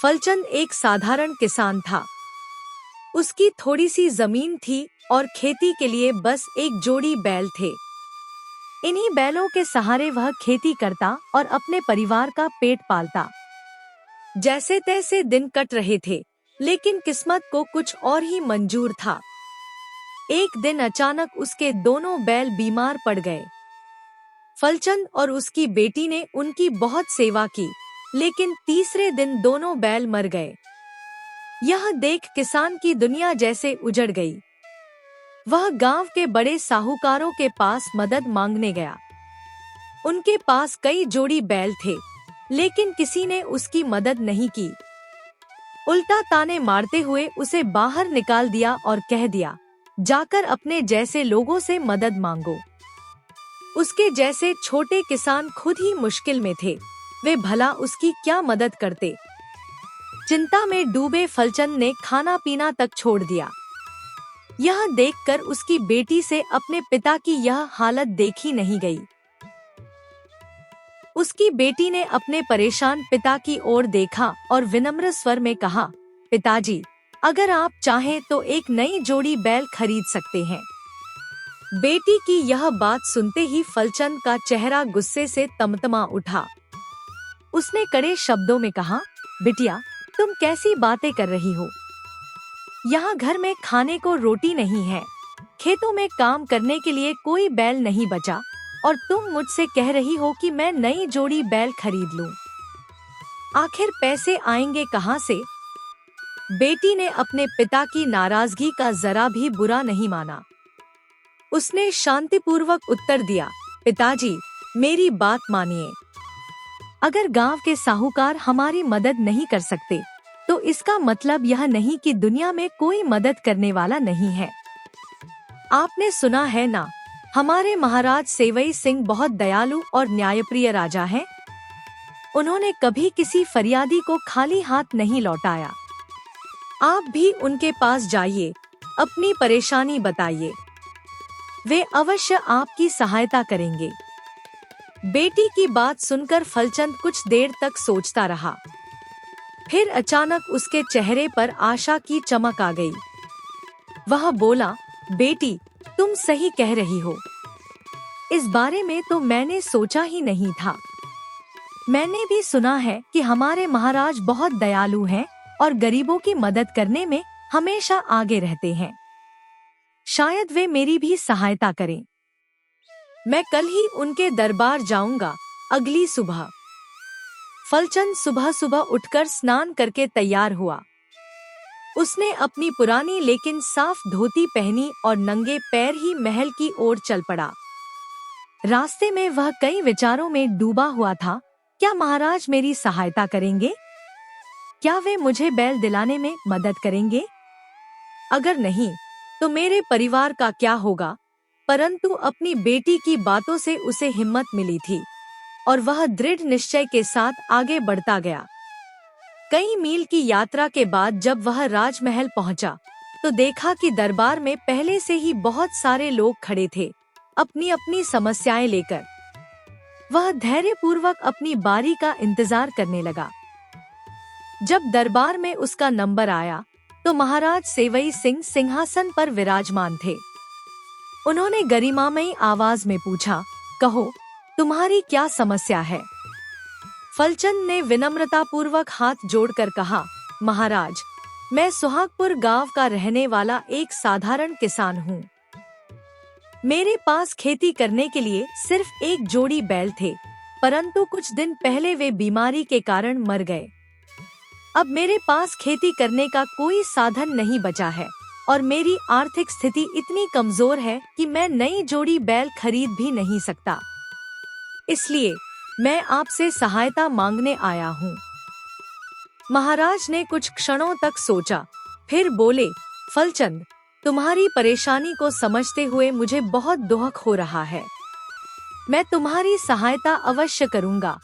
फलचंद एक साधारण किसान था। उसकी थोड़ी सी जमीन थी और खेती के लिए बस एक जोड़ी बैल थे। इन्हीं बैलों के सहारे वह खेती करता और अपने परिवार का पेट पालता। जैसे तैसे दिन कट रहे थे, लेकिन किस्मत को कुछ और ही मंजूर था। एक दिन अचानक उसके दोनों बैल बीमार पड़ गए। फलचंद और उसकी बेटी ने उनकी बहुत सेवा की, लेकिन तीसरे दिन दोनों बैल मर गए। यह देख किसान की दुनिया जैसे उजड़ गई। वह गांव के बड़े साहूकारों के पास मदद मांगने गया। उनके पास कई जोड़ी बैल थे, लेकिन किसी ने उसकी मदद नहीं की। उल्टा ताने मारते हुए उसे बाहर निकाल दिया और कह दिया, जाकर अपने जैसे लोगों से मदद मांगो। उसके जैसे छोटे किसान खुद ही मुश्किल में थे, वे भला उसकी क्या मदद करते। चिंता में डूबे फलचंद ने खाना पीना तक छोड़ दिया। यह देखकर उसकी बेटी से अपने पिता की यह हालत देखी नहीं गई। उसकी बेटी ने अपने परेशान पिता की ओर देखा और विनम्र स्वर में कहा, पिताजी, अगर आप चाहें तो एक नई जोड़ी बैल खरीद सकते हैं। बेटी की यह बात सुनते ही फलचंद का चेहरा गुस्से से तमतमा उठा। उसने कड़े शब्दों में कहा, बिटिया, तुम कैसी बातें कर रही हो? यहाँ घर में खाने को रोटी नहीं है, खेतों में काम करने के लिए कोई बैल नहीं बचा, और तुम मुझसे कह रही हो कि मैं नई जोड़ी बैल खरीद लूं। आखिर पैसे आएंगे कहाँ से? बेटी ने अपने पिता की नाराजगी का जरा भी बुरा नहीं माना। उसने शांतिपूर्वक उत्तर दिया, पिताजी, मेरी बात मानिए। अगर गांव के साहूकार हमारी मदद नहीं कर सकते, तो इसका मतलब यह नहीं कि दुनिया में कोई मदद करने वाला नहीं है। आपने सुना है ना, हमारे महाराज सेवई सिंह बहुत दयालु और न्यायप्रिय राजा हैं। उन्होंने कभी किसी फरियादी को खाली हाथ नहीं लौटाया। आप भी उनके पास जाइए, अपनी परेशानी बताइए, वे अवश्य आपकी सहायता करेंगे। बेटी की बात सुनकर फलचंद कुछ देर तक सोचता रहा। फिर अचानक उसके चेहरे पर आशा की चमक आ गई। वह बोला, बेटी, तुम सही कह रही हो। इस बारे में तो मैंने सोचा ही नहीं था। मैंने भी सुना है कि हमारे महाराज बहुत दयालु हैं और गरीबों की मदद करने में हमेशा आगे रहते हैं। शायद वे मेरी भी सहायता करें। मैं कल ही उनके दरबार जाऊंगा, अगली सुबह। फलचंद सुबह सुबह उठकर स्नान करके तैयार हुआ। उसने अपनी पुरानी लेकिन साफ धोती पहनी और नंगे पैर ही महल की ओर चल पड़ा। रास्ते में वह कई विचारों में डूबा हुआ था। क्या महाराज मेरी सहायता करेंगे? क्या वे मुझे बैल दिलाने में मदद करेंगे? अगर नहीं, तो मेरे परिवार का क्या होगा? परंतु अपनी बेटी की बातों से उसे हिम्मत मिली थी और वह दृढ़ निश्चय के साथ आगे बढ़ता गया। कई मील की यात्रा के बाद जब वह राजमहल पहुंचा, तो देखा कि दरबार में पहले से ही बहुत सारे लोग खड़े थे, अपनी अपनी समस्याएं लेकर। वह धैर्यपूर्वक अपनी बारी का इंतजार करने लगा। जब दरबार में उसका नंबर आया, तो महाराज सेवई सिंह सिंहासन पर विराजमान थे। उन्होंने गरिमामयी आवाज में पूछा, कहो, तुम्हारी क्या समस्या है? फलचंद ने विनम्रतापूर्वक हाथ जोड़कर कहा, महाराज, मैं सुहागपुर गांव का रहने वाला एक साधारण किसान हूँ। मेरे पास खेती करने के लिए सिर्फ एक जोड़ी बैल थे, परंतु कुछ दिन पहले वे बीमारी के कारण मर गए। अब मेरे पास खेती करने का कोई साधन नहीं बचा है और मेरी आर्थिक स्थिति इतनी कमजोर है कि मैं नई जोड़ी बैल खरीद भी नहीं सकता। इसलिए मैं आपसे सहायता मांगने आया हूँ। महाराज ने कुछ क्षणों तक सोचा, फिर बोले, फलचंद, तुम्हारी परेशानी को समझते हुए मुझे बहुत दुख हो रहा है। मैं तुम्हारी सहायता अवश्य करूँगा,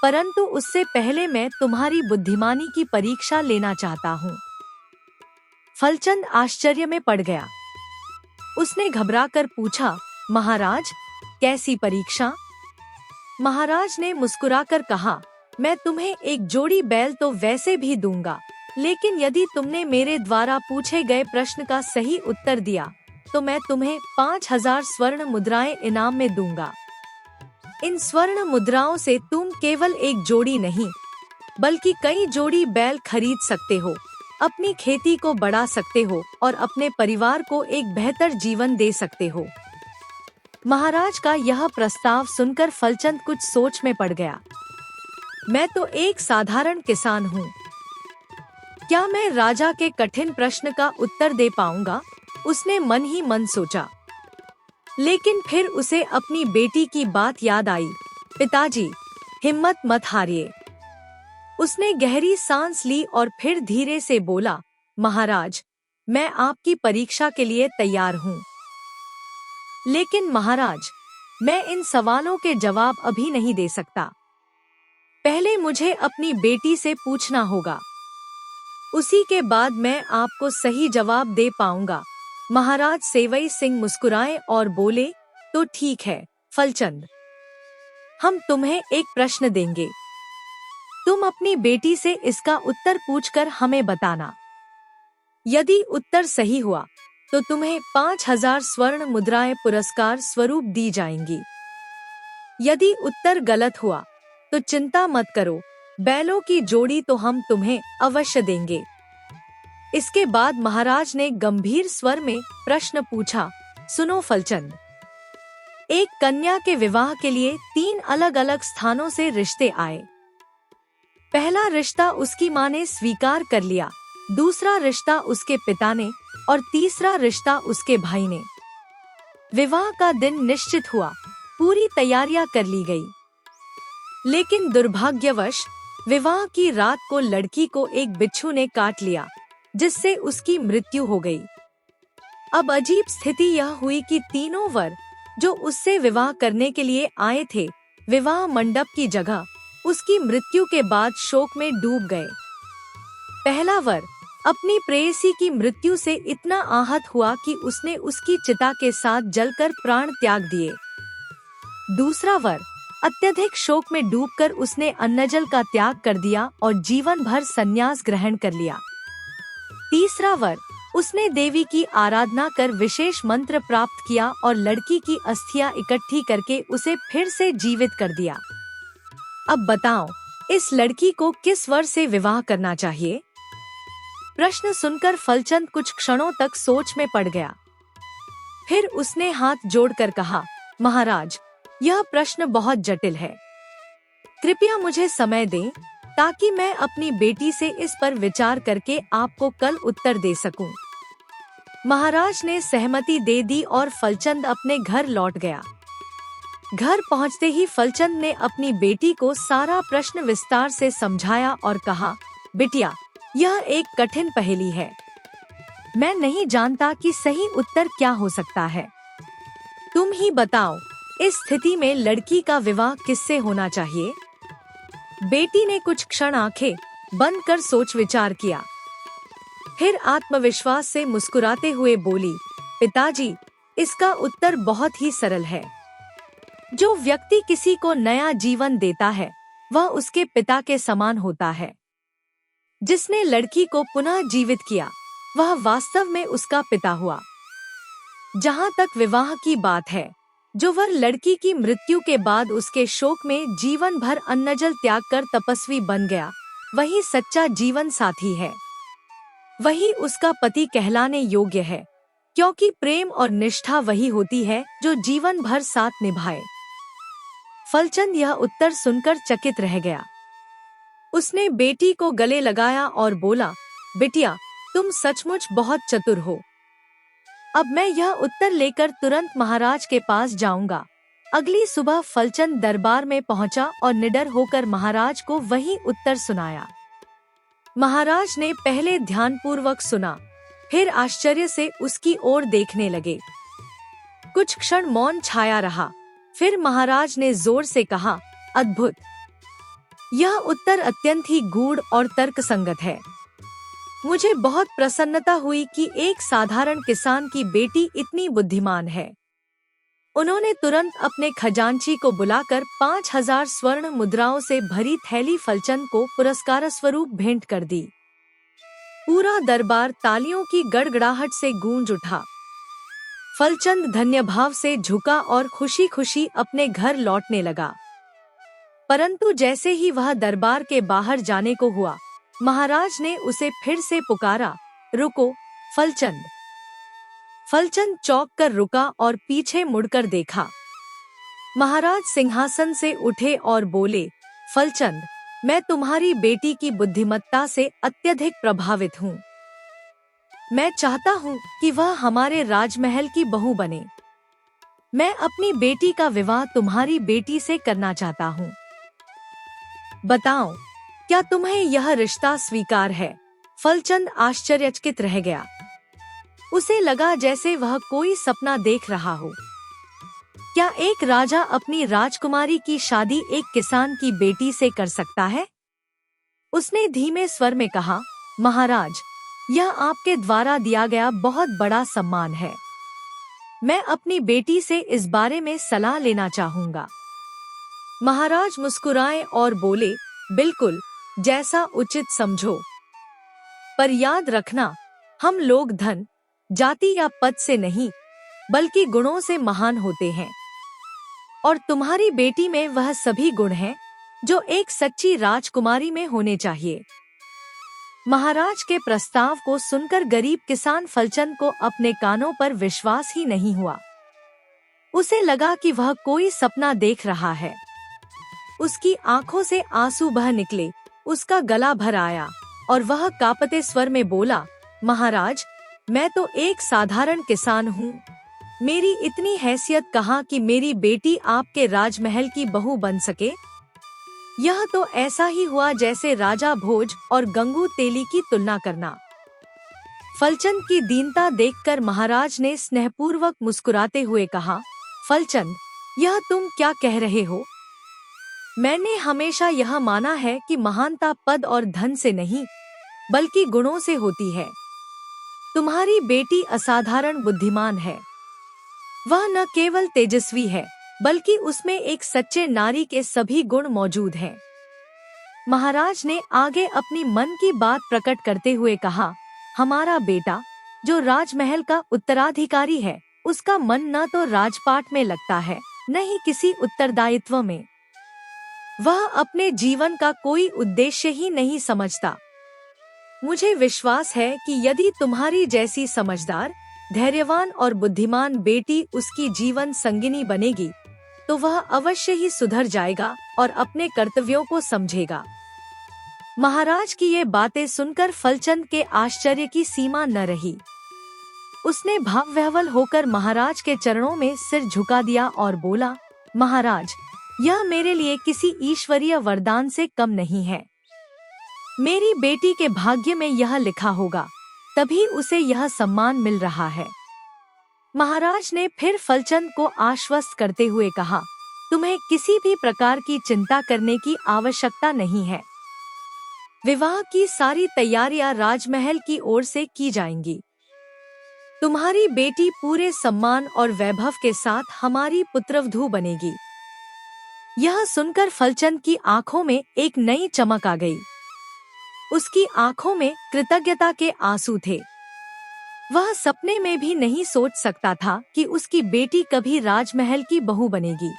परंतु उससे पहले मैं तुम्हारी बुद्धिमानी की परीक्षा लेना चाहता हूँ। फलचंद आश्चर्य में पड़ गया। उसने घबराकर पूछा, महाराज, कैसी परीक्षा? महाराज ने मुस्कुराकर कहा, मैं तुम्हें एक जोड़ी बैल तो वैसे भी दूंगा, लेकिन यदि तुमने मेरे द्वारा पूछे गए प्रश्न का सही उत्तर दिया तो मैं तुम्हें 5,000 स्वर्ण मुद्राएं इनाम में दूंगा। इन स्वर्ण मुद्राओं से तुम केवल एक जोड़ी नहीं बल्कि कई जोड़ी बैल खरीद सकते हो, अपनी खेती को बढ़ा सकते हो और अपने परिवार को एक बेहतर जीवन दे सकते हो। महाराज का यह प्रस्ताव सुनकर फलचंद कुछ सोच में पड़ गया। मैं तो एक साधारण किसान हूँ, क्या मैं राजा के कठिन प्रश्न का उत्तर दे पाऊंगा? उसने मन ही मन सोचा। लेकिन फिर उसे अपनी बेटी की बात याद आई। पिताजी, हिम्मत मत हारिए। उसने गहरी सांस ली और फिर धीरे से बोला, महाराज, मैं आपकी परीक्षा के लिए तैयार हूँ। लेकिन महाराज, मैं इन सवालों के जवाब अभी नहीं दे सकता। पहले मुझे अपनी बेटी से पूछना होगा, उसी के बाद मैं आपको सही जवाब दे पाऊंगा। महाराज सेवई सिंह मुस्कुराए और बोले, तो ठीक है फलचंद, हम तुम्हें एक प्रश्न देंगे। तुम अपनी बेटी से इसका उत्तर पूछकर हमें बताना। यदि उत्तर सही हुआ तो तुम्हें 5,000 स्वर्ण मुद्राएं पुरस्कार स्वरूप दी जाएंगी। यदि उत्तर गलत हुआ तो चिंता मत करो, बैलों की जोड़ी तो हम तुम्हें अवश्य देंगे। इसके बाद महाराज ने गंभीर स्वर में प्रश्न पूछा, सुनो फलचंद, एक कन्या के विवाह के लिए 3 अलग-अलग स्थानों से रिश्ते आए। पहला रिश्ता उसकी मां ने स्वीकार कर लिया, दूसरा रिश्ता उसके पिता ने और तीसरा रिश्ता उसके भाई ने। विवाह का दिन निश्चित हुआ, पूरी तैयारियां कर ली गई। लेकिन दुर्भाग्यवश विवाह की रात को लड़की को एक बिच्छू ने काट लिया, जिससे उसकी मृत्यु हो गई। अब अजीब स्थिति यह हुई कि तीनों वर जो उससे विवाह करने के लिए आए थे, विवाह मंडप की जगह उसकी मृत्यु के बाद शोक में डूब गए। पहला वर अपनी प्रेयसी की मृत्यु से इतना आहत हुआ कि उसने उसकी चिता के साथ जलकर प्राण त्याग दिए। दूसरा वर अत्यधिक शोक में डूबकर उसने अन्नजल का त्याग कर दिया और जीवन भर संन्यास ग्रहण कर लिया। तीसरा वर उसने देवी की आराधना कर विशेष मंत्र प्राप्त किया और लड़की की अस्थियां इकट्ठी करके उसे फिर से जीवित कर दिया। अब बताओ, इस लड़की को किस वर से विवाह करना चाहिए? प्रश्न सुनकर फलचंद कुछ क्षणों तक सोच में पड़ गया। फिर उसने हाथ जोड़कर कहा, महाराज, यह प्रश्न बहुत जटिल है। कृपया मुझे समय दें ताकि मैं अपनी बेटी से इस पर विचार करके आपको कल उत्तर दे सकूं। महाराज ने सहमति दे दी और फलचंद अपने घर लौट गया। घर पहुंचते ही फलचंद ने अपनी बेटी को सारा प्रश्न विस्तार से समझाया और कहा, बिटिया, यह एक कठिन पहेली है। मैं नहीं जानता कि सही उत्तर क्या हो सकता है। तुम ही बताओ, इस स्थिति में लड़की का विवाह किससे होना चाहिए? बेटी ने कुछ क्षण आंखें बंद कर सोच विचार किया। फिर आत्मविश्वास से मुस्कुराते हुए बोली, पिताजी, इसका उत्तर बहुत ही सरल है। जो व्यक्ति किसी को नया जीवन देता है वह उसके पिता के समान होता है। जिसने लड़की को पुनः जीवित किया वह वास्तव में उसका पिता हुआ। जहाँ तक विवाह की बात है, जो वर लड़की की मृत्यु के बाद उसके शोक में जीवन भर अन्नजल त्याग कर तपस्वी बन गया, वही सच्चा जीवन साथी है। वही उसका पति कहलाने योग्य है, क्योंकि प्रेम और निष्ठा वही होती है जो जीवन भर साथ निभाए। फलचंद यह उत्तर सुनकर चकित रह गया। उसने बेटी को गले लगाया और बोला, बिटिया, तुम सचमुच बहुत चतुर हो। अब मैं यह उत्तर लेकर तुरंत महाराज के पास जाऊंगा। अगली सुबह फलचंद दरबार में पहुंचा और निडर होकर महाराज को वही उत्तर सुनाया। महाराज ने पहले ध्यानपूर्वक सुना, फिर आश्चर्य से उसकी ओर देखने लगे। कुछ क्षण मौन छाया रहा। फिर महाराज ने जोर से कहा, अद्भुत! यह उत्तर अत्यंत ही गूढ़ और तर्कसंगत है। मुझे बहुत प्रसन्नता हुई कि एक साधारण किसान की बेटी इतनी बुद्धिमान है। उन्होंने तुरंत अपने खजांची को बुलाकर 5,000 स्वर्ण मुद्राओं से भरी थैली फलचंद को पुरस्कार स्वरूप भेंट कर दी। पूरा दरबार तालियों की गड़गड़ाहट से गूंज उठा। फलचंद धन्य भाव से झुका और खुशी खुशी अपने घर लौटने लगा। परंतु जैसे ही वह दरबार के बाहर जाने को हुआ, महाराज ने उसे फिर से पुकारा, रुको फलचंद। फलचंद चौंक कर रुका और पीछे मुड़कर देखा। महाराज सिंहासन से उठे और बोले, फलचंद, मैं तुम्हारी बेटी की बुद्धिमत्ता से अत्यधिक प्रभावित हूँ। मैं चाहता हूँ कि वह हमारे राजमहल की बहू बने। मैं अपनी बेटी का विवाह तुम्हारी बेटी से करना चाहता हूँ। बताओ, क्या तुम्हें यह रिश्ता स्वीकार है? फलचंद आश्चर्यचकित रह गया। उसे लगा जैसे वह कोई सपना देख रहा हो। क्या एक राजा अपनी राजकुमारी की शादी एक किसान की बेटी से कर सकता है? उसने धीमे स्वर में कहा, महाराज, यह आपके द्वारा दिया गया बहुत बड़ा सम्मान है। मैं अपनी बेटी से इस बारे में सलाह लेना चाहूँगा। महाराज मुस्कुराए और बोले, बिल्कुल, जैसा उचित समझो। पर याद रखना, हम लोग धन, जाति या पद से नहीं, बल्कि गुणों से महान होते हैं। और तुम्हारी बेटी में वह सभी गुण हैं जो एक सच्ची राजकुमारी में होने चाहिए। महाराज के प्रस्ताव को सुनकर गरीब किसान फलचंद को अपने कानों पर विश्वास ही नहीं हुआ। उसे लगा कि वह कोई सपना देख रहा है। उसकी आंखों से आंसू बह निकले, उसका गला भर आया और वह कांपते स्वर में बोला, महाराज, मैं तो एक साधारण किसान हूँ। मेरी इतनी हैसियत कहाँ कि मेरी बेटी आपके राजमहल की बहू बन सके। यह तो ऐसा ही हुआ जैसे राजा भोज और गंगू तेली की तुलना करना। फलचंद की दीनता देखकर महाराज ने स्नेहपूर्वक मुस्कुराते हुए कहा, फलचंद, यह तुम क्या कह रहे हो? मैंने हमेशा यह माना है कि महानता पद और धन से नहीं, बल्कि गुणों से होती है। तुम्हारी बेटी असाधारण बुद्धिमान है। वह न केवल तेजस्वी है, बल्कि उसमें एक सच्चे नारी के सभी गुण मौजूद हैं। महाराज ने आगे अपनी मन की बात प्रकट करते हुए कहा, हमारा बेटा जो राजमहल का उत्तराधिकारी है, उसका मन न तो राजपाट में लगता है, न ही किसी उत्तरदायित्व में। वह अपने जीवन का कोई उद्देश्य ही नहीं समझता। मुझे विश्वास है कि यदि तुम्हारी जैसी समझदार, धैर्यवान और बुद्धिमान बेटी उसकी जीवन संगिनी बनेगी, तो वह अवश्य ही सुधर जाएगा और अपने कर्तव्यों को समझेगा। महाराज की ये बातें सुनकर फलचंद के आश्चर्य की सीमा न रही। उसने भावविह्वल होकर महाराज के चरणों में सिर झुका दिया और बोला, महाराज, यह मेरे लिए किसी ईश्वरीय वरदान से कम नहीं है। मेरी बेटी के भाग्य में यह लिखा होगा, तभी उसे यह सम्मान मिल रहा है। महाराज ने फिर फलचंद को आश्वस्त करते हुए कहा, तुम्हें किसी भी प्रकार की चिंता करने की आवश्यकता नहीं है। विवाह की सारी तैयारियां राजमहल की ओर से की जाएंगी। तुम्हारी बेटी पूरे सम्मान और वैभव के साथ हमारी पुत्रवधू बनेगी। यह सुनकर फलचंद की आंखों में एक नई चमक आ गई। उसकी आंखों में कृतज्ञता के आंसू थे। वह सपने में भी नहीं सोच सकता था कि उसकी बेटी कभी राजमहल की बहू बनेगी।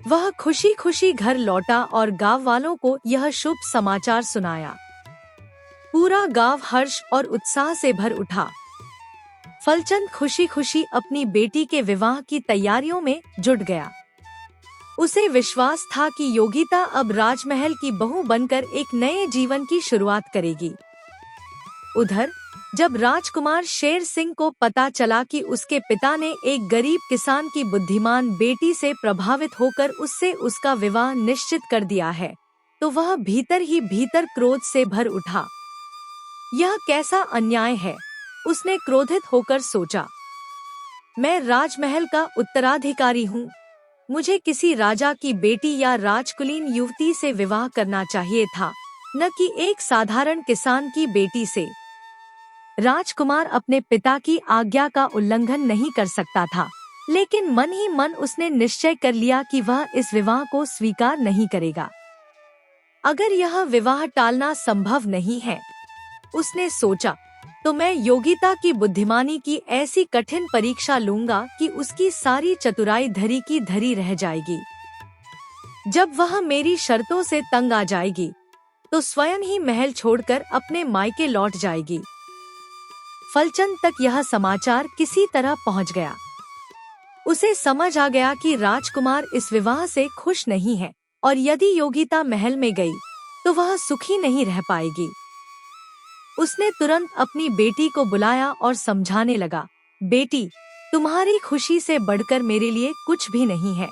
वह खुशी खुशी घर लौटा और गांव वालों को यह शुभ समाचार सुनाया। पूरा गांव हर्ष और उत्साह से भर उठा। फलचंद खुशी खुशी अपनी बेटी के विवाह की तैयारियों में जुट गया। उसे विश्वास था कि योगिता अब राजमहल की बहू बनकर एक नए जीवन की शुरुआत करेगी। उधर जब राजकुमार शेर सिंह को पता चला कि उसके पिता ने एक गरीब किसान की बुद्धिमान बेटी से प्रभावित होकर उससे उसका विवाह निश्चित कर दिया है, तो वह भीतर ही भीतर क्रोध से भर उठा। यह कैसा अन्याय है, उसने क्रोधित होकर सोचा। मैं राजमहल का उत्तराधिकारी हूँ। मुझे किसी राजा की बेटी या राजकुलीन युवती से विवाह करना चाहिए था, न कि एक साधारण किसान की बेटी से। राजकुमार अपने पिता की आज्ञा का उल्लंघन नहीं कर सकता था, लेकिन मन ही मन उसने निश्चय कर लिया कि वह इस विवाह को स्वीकार नहीं करेगा। अगर यह विवाह टालना संभव नहीं है, उसने सोचा, तो मैं योगिता की बुद्धिमानी की ऐसी कठिन परीक्षा लूंगा कि उसकी सारी चतुराई धरी की धरी रह जाएगी। जब वह मेरी शर्तों से तंग आ जाएगी, तो स्वयं ही महल छोड़कर अपने मायके लौट जाएगी। फलचंद तक यह समाचार किसी तरह पहुंच गया। उसे समझ आ गया कि राजकुमार इस विवाह से खुश नहीं है, और यदि योगिता महल में गई, तो वह सुखी नहीं रह पाएगी। उसने तुरंत अपनी बेटी को बुलाया और समझाने लगा, बेटी, तुम्हारी खुशी से बढ़कर मेरे लिए कुछ भी नहीं है।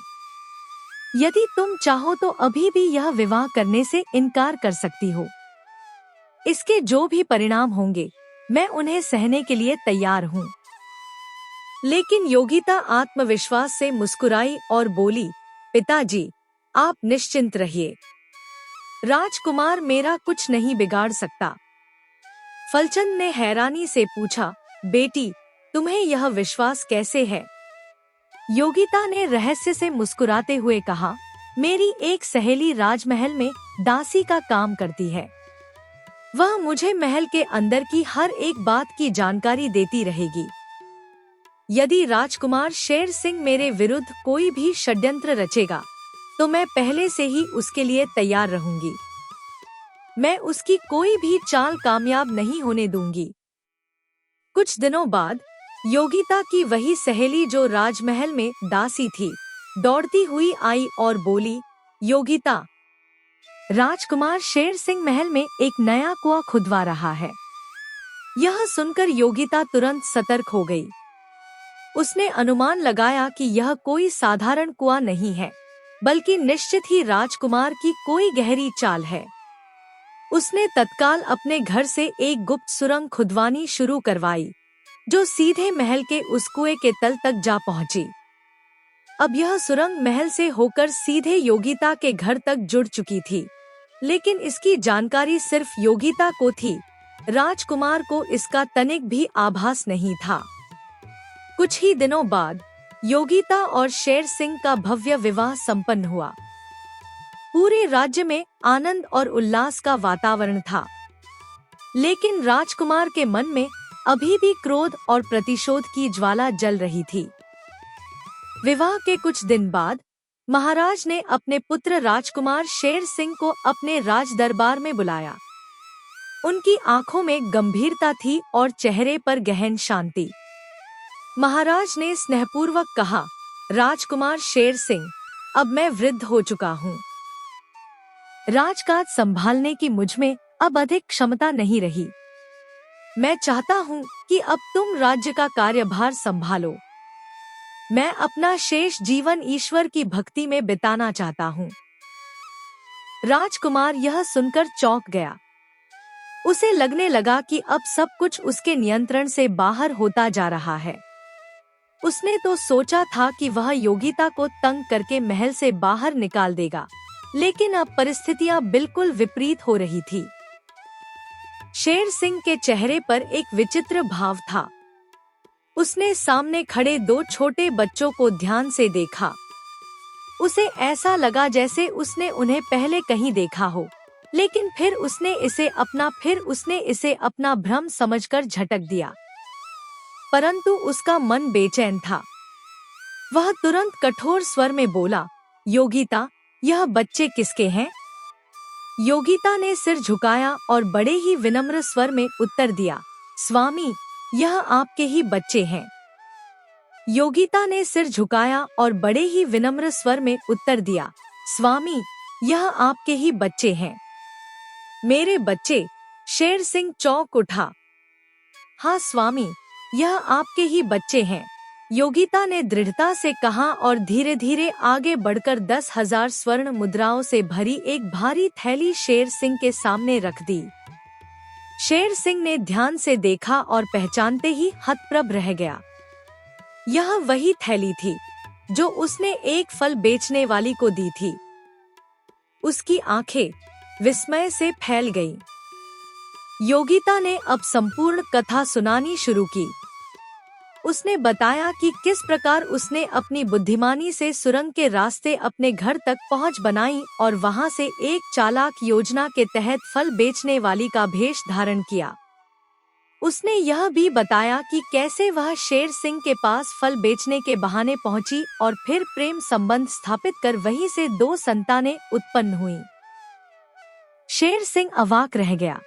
यदि तुम चाहो तो अभी भी यह विवाह करने से इनकार कर सकती हो। इसके जो भी परिणाम होंगे, मैं उन्हें सहने के लिए तैयार हूँ। लेकिन योगिता आत्मविश्वास से मुस्कुराई और बोली, पिताजी, आप निश्चिंत रहिए। राजकुमार मेरा कुछ नहीं बिगाड़ सकता। फलचंद ने हैरानी से पूछा, बेटी, तुम्हें यह विश्वास कैसे है? योगिता ने रहस्य से मुस्कुराते हुए कहा, मेरी एक सहेली राजमहल में दासी का काम करती है। वह मुझे महल के अंदर की हर एक बात की जानकारी देती रहेगी। यदि राजकुमार शेर सिंह मेरे विरुद्ध कोई भी षड्यंत्र रचेगा, तो मैं पहले से ही उसके लिए तैयार रहूंगी। मैं उसकी कोई भी चाल कामयाब नहीं होने दूंगी। कुछ दिनों बाद योगिता की वही सहेली जो राजमहल में दासी थी, दौड़ती हुई आई और बोली, योगिता, राजकुमार शेर सिंह महल में एक नया कुआं खुदवा रहा है। यह सुनकर योगिता तुरंत सतर्क हो गई। उसने अनुमान लगाया कि यह कोई साधारण कुआं नहीं है, बल्कि निश्चित ही राजकुमार की कोई गहरी चाल है। उसने तत्काल अपने घर से एक गुप्त सुरंग खुदवानी शुरू करवाई, जो सीधे महल के उस कुएं के तल तक जा पहुंची। अब यह सुरंग महल से होकर सीधे योगिता के घर तक जुड़ चुकी थी, लेकिन इसकी जानकारी सिर्फ योगिता को थी। राजकुमार को इसका तनिक भी आभास नहीं था। कुछ ही दिनों बाद योगिता और शेर सिंह का भव्य विवाह संपन्न हुआ। पूरे राज्य में आनंद और उल्लास का वातावरण था, लेकिन राजकुमार के मन में अभी भी क्रोध और प्रतिशोध की ज्वाला जल रही थी। विवाह के कुछ दिन बाद महाराज ने अपने पुत्र राजकुमार शेर सिंह को अपने राज दरबार में बुलाया। उनकी आंखों में गंभीरता थी और चेहरे पर गहन शांति। महाराज ने स्नेहपूर्वक कहा, राजकुमार शेर सिंह, अब मैं वृद्ध हो चुका हूँ। राजकाज संभालने की मुझमें अब अधिक क्षमता नहीं रही। मैं चाहता हूँ कि अब तुम राज्य का कार्यभार संभालो। मैं अपना शेष जीवन ईश्वर की भक्ति में बिताना चाहता हूँ। राजकुमार यह सुनकर चौंक गया। उसे लगने लगा कि अब सब कुछ उसके नियंत्रण से बाहर होता जा रहा है। उसने तो सोचा था कि वह योगिता को तंग करके महल से बाहर निकाल देगा, लेकिन अब परिस्थितियां बिल्कुल विपरीत हो रही थी। शेर सिंह के चेहरे पर एक विचित्र भाव था। उसने सामने खड़े दो छोटे बच्चों को ध्यान से देखा। उसे ऐसा लगा जैसे उसने उन्हें पहले कहीं देखा हो, लेकिन फिर उसने इसे अपना भ्रम समझकर झटक दिया। परंतु उसका मन बेचैन था। वह तुरंत कठोर स्वर में बोला, योगिता, यह बच्चे किसके हैं? योगिता ने सिर झुकाया और बड़े ही विनम्र स्वर में उत्तर दिया, स्वामी, यह आपके ही बच्चे हैं। योगिता ने सिर झुकाया और बड़े ही विनम्र स्वर में उत्तर दिया, स्वामी, यह आपके ही बच्चे हैं। मेरे बच्चे? शेर सिंह चौंक उठा। हाँ स्वामी, यह आपके ही बच्चे हैं, योगिता ने दृढ़ता से कहा और धीरे धीरे आगे बढ़कर 10,000 स्वर्ण मुद्राओं से भरी एक भारी थैली शेर सिंह के सामने रख दी। शेर सिंह ने ध्यान से देखा और पहचानते ही हतप्रभ रह गया। यह वही थैली थी जो उसने एक फल बेचने वाली को दी थी। उसकी आंखें विस्मय से फैल गईं। योगिता ने अब संपूर्ण कथा सुनानी शुरू की। उसने बताया कि किस प्रकार उसने अपनी बुद्धिमानी से सुरंग के रास्ते अपने घर तक पहुंच बनाई और वहां से एक चालाक योजना के तहत फल बेचने वाली का भेष धारण किया। उसने यह भी बताया कि कैसे वह शेर सिंह के पास फल बेचने के बहाने पहुंची और फिर प्रेम संबंध स्थापित कर वहीं से 2 संतानें उत्पन्न हुईं। शेर सिंह अवाक रह गया।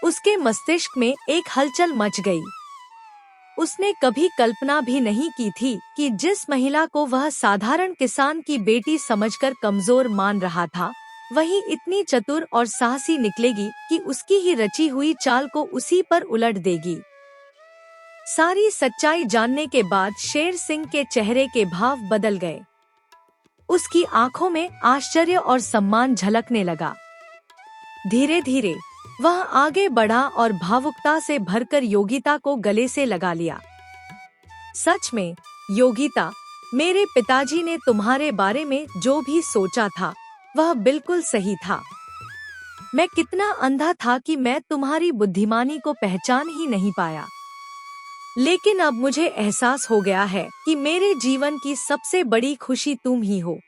उसके मस्तिष्क में एक हलचल मच गई। उसने कभी कल्पना भी नहीं की थी कि जिस महिला को वह साधारण किसान की बेटी समझकर कमजोर मान रहा था, वही इतनी चतुर और साहसी निकलेगी कि उसकी ही रची हुई चाल को उसी पर उलट देगी। सारी सच्चाई जानने के बाद शेर सिंह के चेहरे के भाव बदल गए। उसकी आंखों में आश्चर्य और सम्मान झलकने लगा। धीरे धीरे वह आगे बढ़ा और भावुकता से भरकर योगिता को गले से लगा लिया। सच में योगिता, मेरे पिताजी ने तुम्हारे बारे में जो भी सोचा था वह बिल्कुल सही था। मैं कितना अंधा था कि मैं तुम्हारी बुद्धिमानी को पहचान ही नहीं पाया। लेकिन अब मुझे एहसास हो गया है कि मेरे जीवन की सबसे बड़ी खुशी तुम ही हो।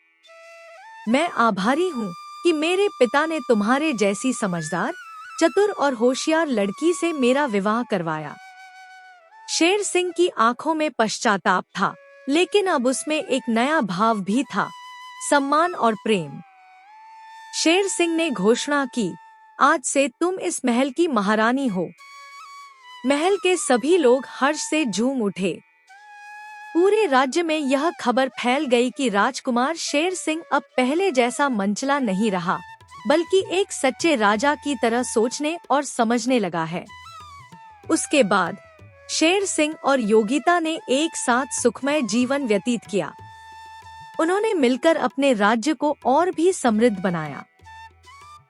मैं आभारी हूँ कि मेरे पिता ने तुम्हारे जैसी समझदार, चतुर और होशियार लड़की से मेरा विवाह करवाया। शेर सिंह की आंखों में पश्चाताप था, लेकिन अब उसमें एक नया भाव भी था, सम्मान और प्रेम। शेर सिंह ने घोषणा की, आज से तुम इस महल की महारानी हो। महल के सभी लोग हर्ष से झूम उठे। पूरे राज्य में यह खबर फैल गई कि राजकुमार शेर सिंह अब पहले जैसा मनचला नहीं रहा, बल्कि एक सच्चे राजा की तरह सोचने और समझने लगा है। उसके बाद शेर सिंह और योगिता ने एक साथ सुखमय जीवन व्यतीत किया। उन्होंने मिलकर अपने राज्य को और भी समृद्ध बनाया।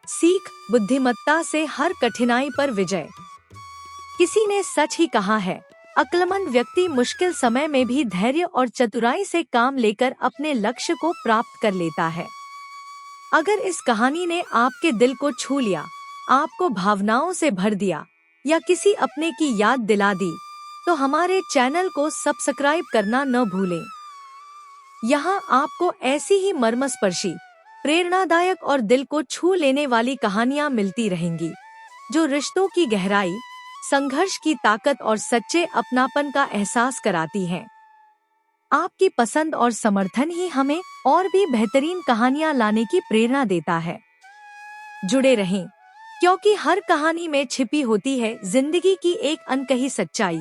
सीख, बुद्धिमत्ता से हर कठिनाई पर विजय। किसी ने सच ही कहा है, अक्लमंद व्यक्ति मुश्किल समय में भी धैर्य और चतुराई से काम लेकर अपने लक्ष्य को प्राप्त कर लेता है। अगर इस कहानी ने आपके दिल को छू लिया, आपको भावनाओं से भर दिया या किसी अपने की याद दिला दी, तो हमारे चैनल को सब्सक्राइब करना न भूलें। यहाँ आपको ऐसी ही मर्मस्पर्शी, प्रेरणादायक और दिल को छू लेने वाली कहानियाँ मिलती रहेंगी, जो रिश्तों की गहराई, संघर्ष की ताकत और सच्चे अपनापन का एहसास कराती हैं। आपकी पसंद और समर्थन ही हमें और भी बेहतरीन कहानियाँ लाने की प्रेरणा देता है। जुड़े रहें, क्योंकि हर कहानी में छिपी होती है जिंदगी की एक अनकही सच्चाई।